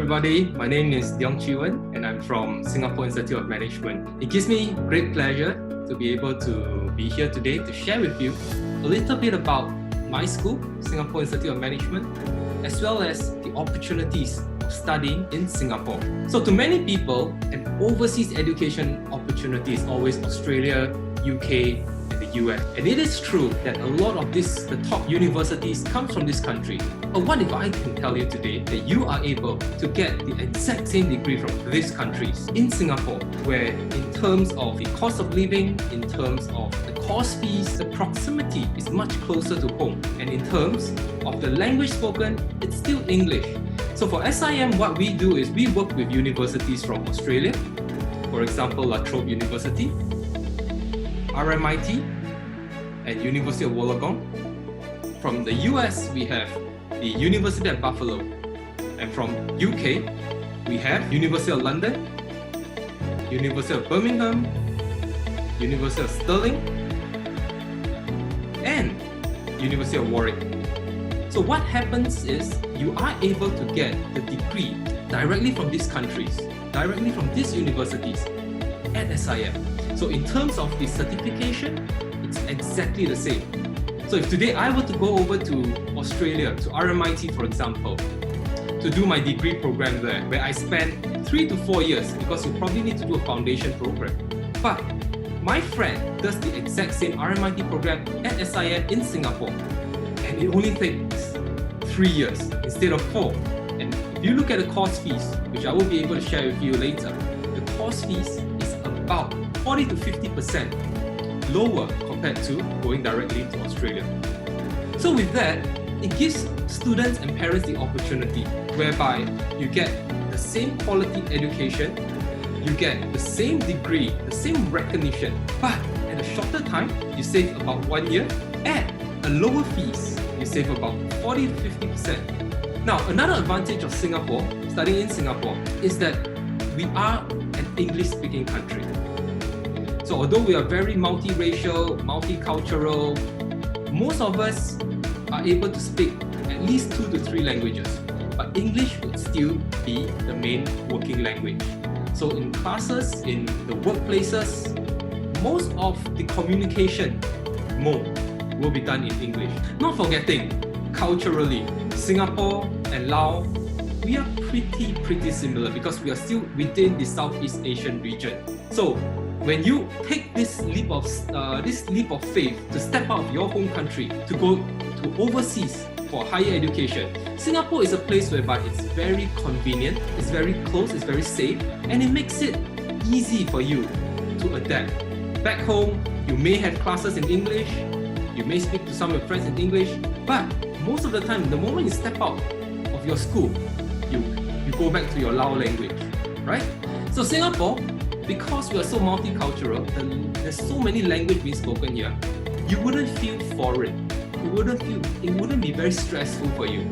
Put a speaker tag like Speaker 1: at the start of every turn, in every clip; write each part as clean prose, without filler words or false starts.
Speaker 1: everybody. My name is Deong Chiwen and I'm from Singapore Institute of Management. It gives me great pleasure to be able to be here today to share with you a little bit about my school, Singapore Institute of Management, as well as the opportunities of studying in Singapore. So to many people, an overseas education opportunity is always Australia, UK, and the US. And it is true that a lot of the top universities come from this country. But what if I can tell you today that you are able to get the exact same degree from these countries in Singapore, where in terms of the cost of living, in terms of the course fees, the proximity is much closer to home. And in terms of the language spoken, it's still English. So for SIM, what we do is we work with universities from Australia, for example, La Trobe University, RMIT, and University of Wollongong. From the US, we have the University of Buffalo. And from UK, we have University of London, University of Birmingham, University of Stirling, and University of Warwick. So what happens is you are able to get the degree directly from these countries, directly from these universities at SIM. So in terms of the certification, it's exactly the same. So if today I were to go over to Australia, to RMIT for example, to do my degree program there, where I spend 3 to 4 years, because you probably need to do a foundation program. But my friend does the exact same RMIT program at SIM in Singapore, and it only takes 3 years instead of 4. And if you look at the course fees, which I will be able to share with you later, the course fees is about 40 to 50% lower compared to going directly to Australia. So with that, it gives students and parents the opportunity whereby you get the same quality education, you get the same degree, the same recognition, but at a shorter time, you save about 1 year. At a lower fees, you save about 40 to 50%. Now, another advantage of Singapore, studying in Singapore, is that we are an English-speaking country. So although we are very multiracial, multicultural, most of us are able to speak at least 2 to 3 languages, but English would still be the main working language. So in classes, in the workplaces, most of the communication mode will be done in English. Not forgetting, culturally, Singapore and Laos, we are pretty similar because we are still within the Southeast Asian region. So when you take this leap of faith to step out of your home country to go to overseas for higher education, Singapore is a place whereby it's very convenient, it's very close, it's very safe, and it makes it easy for you to adapt. Back home, you may have classes in English, you may speak to some of your friends in English, but most of the time, the moment you step out of your school, you go back to your Lao language, right? So Singapore, because we are so multicultural, there's so many languages being spoken here, you wouldn't feel foreign. It wouldn't be very stressful for you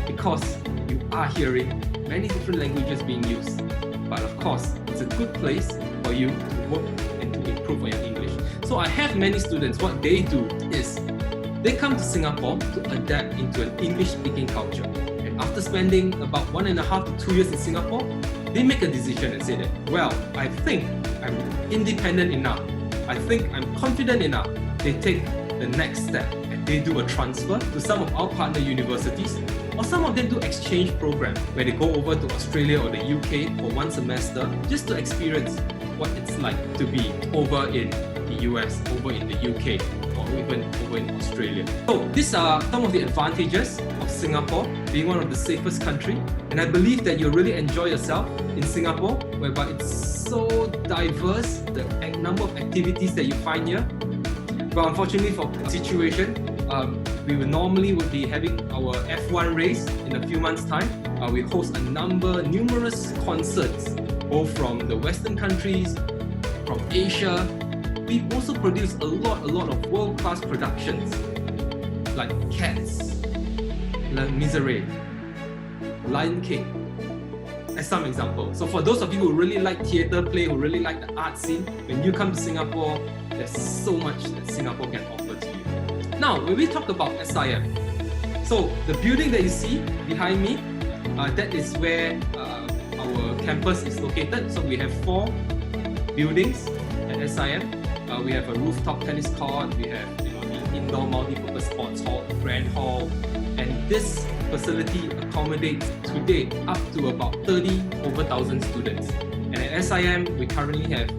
Speaker 1: because you are hearing many different languages being used. But of course, it's a good place for you to work and to improve on your English. So I have many students, what they do is they come to Singapore to adapt into an English-speaking culture. And after spending about 1.5 to 2 years in Singapore, they make a decision and say that, well, I think I'm independent enough. I think I'm confident enough. They take the next step and they do a transfer to some of our partner universities, or some of them do exchange program where they go over to Australia or the UK for 1 semester just to experience what it's like to be over in the US, over in the UK, or even over in Australia. So these are some of the advantages of Singapore being one of the safest country, and I believe that you'll really enjoy yourself in Singapore, whereby it's so diverse, the number of activities that you find here. But unfortunately for the situation, we would be having our F1 race in a few months' time. We host numerous concerts, both from the Western countries, from Asia. We also produce a lot of world-class productions, like Cats, Les Miserables, Lion King, as some examples. So for those of you who really like theatre play, who really like the art scene, when you come to Singapore, there's so much that Singapore can offer to you. Now, when we talk about SIM, so the building that you see behind me, that is where campus is located. So we have 4 buildings at SIM. We have a rooftop tennis court, we have the indoor multi-purpose sports hall, grand hall, and this facility accommodates today up to about 30,000 students. And at SIM, we currently have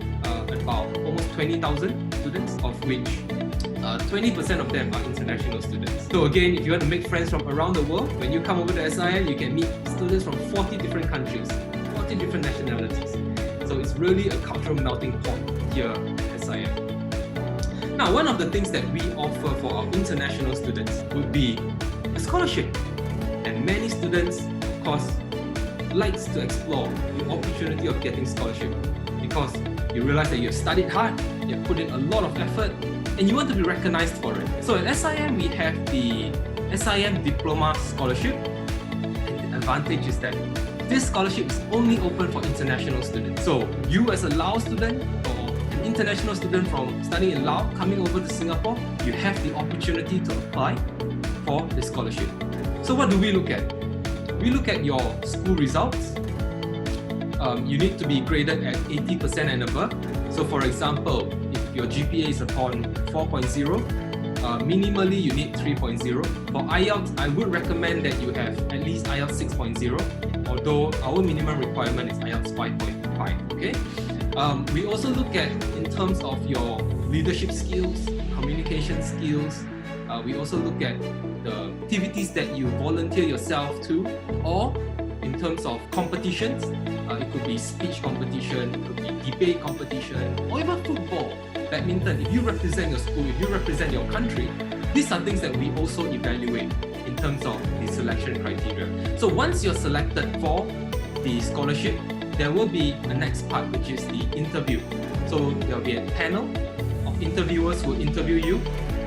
Speaker 1: about almost 20,000 students, of which 20% of them are international students. So again, if you want to make friends from around the world, when you come over to SIM, you can meet students from 40 different countries, 40 different nationalities. So it's really a cultural melting pot here at SIM. Now, one of the things that we offer for our international students would be a scholarship. And many students, of course, likes to explore the opportunity of getting scholarship because you realize that you've studied hard, you've put in a lot of effort, and you want to be recognized for it. So at SIM, we have the SIM Diploma Scholarship. And the advantage is that this scholarship is only open for international students. So you as a Lao student or an international student from studying in Laos coming over to Singapore, you have the opportunity to apply for the scholarship. So what do we look at? We look at your school results. You need to be graded at 80% and above. So for example, if your GPA is upon 4.0, minimally you need 3.0. For IELTS, I would recommend that you have at least IELTS 6.0, although our minimum requirement is IELTS 5.5, okay? We also look at in terms of your leadership skills, communication skills. We also look at the activities that you volunteer yourself to, or in terms of competitions, it could be speech competition, it could be debate competition, or even football, badminton. If you represent your school, if you represent your country, these are things that we also evaluate in terms of the selection criteria. So once you're selected for the scholarship, there will be a next part, which is the interview. So there'll be a panel of interviewers who will interview you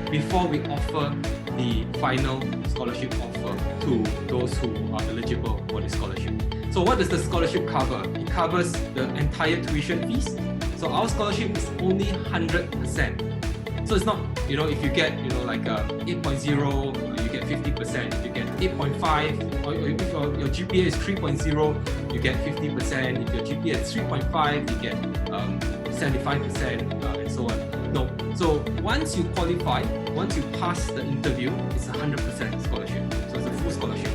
Speaker 1: before we offer the final scholarship offer to those who are eligible for the scholarship. So what does the scholarship cover? It covers the entire tuition fees. So our scholarship is only 100%. So it's not, if you get, like a 8.0, you get 50%. If you get 8.5, or if your GPA is 3.0, you get 50%. If your GPA is 3.5, you get 75%, and so on. No. So once you qualify, once you pass the interview, it's 100% scholarship. So it's a full scholarship.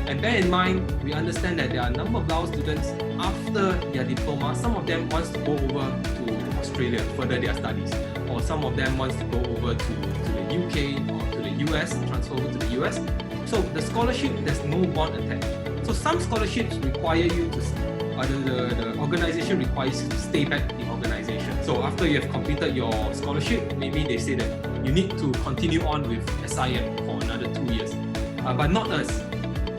Speaker 1: And bear in mind, we understand that there are a number of Lao students after their diploma. Some of them wants to go over to Australia, further their studies. Or some of them wants to go over to the UK or to the US, transfer over to the US. So the scholarship, there's no bond attached. So some scholarships require you to, the organization requires you to stay back in the organization. So after you have completed your scholarship, maybe they say that you need to continue on with SIM for another 2 years. But not us.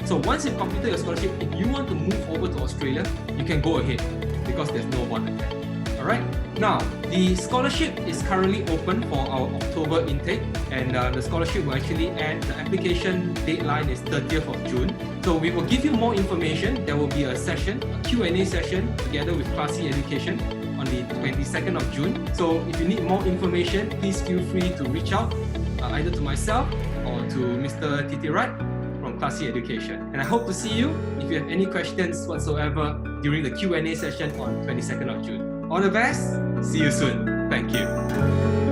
Speaker 1: So once you've completed your scholarship, if you want to move over to Australia, you can go ahead because there's no bond attached. Alright, now the scholarship is currently open for our October intake, and the scholarship will actually end. The application deadline is 30th of June. So we will give you more information. There will be a session, a Q&A session together with Class C Education on the 22nd of June. So if you need more information, please feel free to reach out either to myself or to Mr. Titirat from Class C Education. And I hope to see you if you have any questions whatsoever during the Q&A session on 22nd of June. All the best. See you soon. Thank you.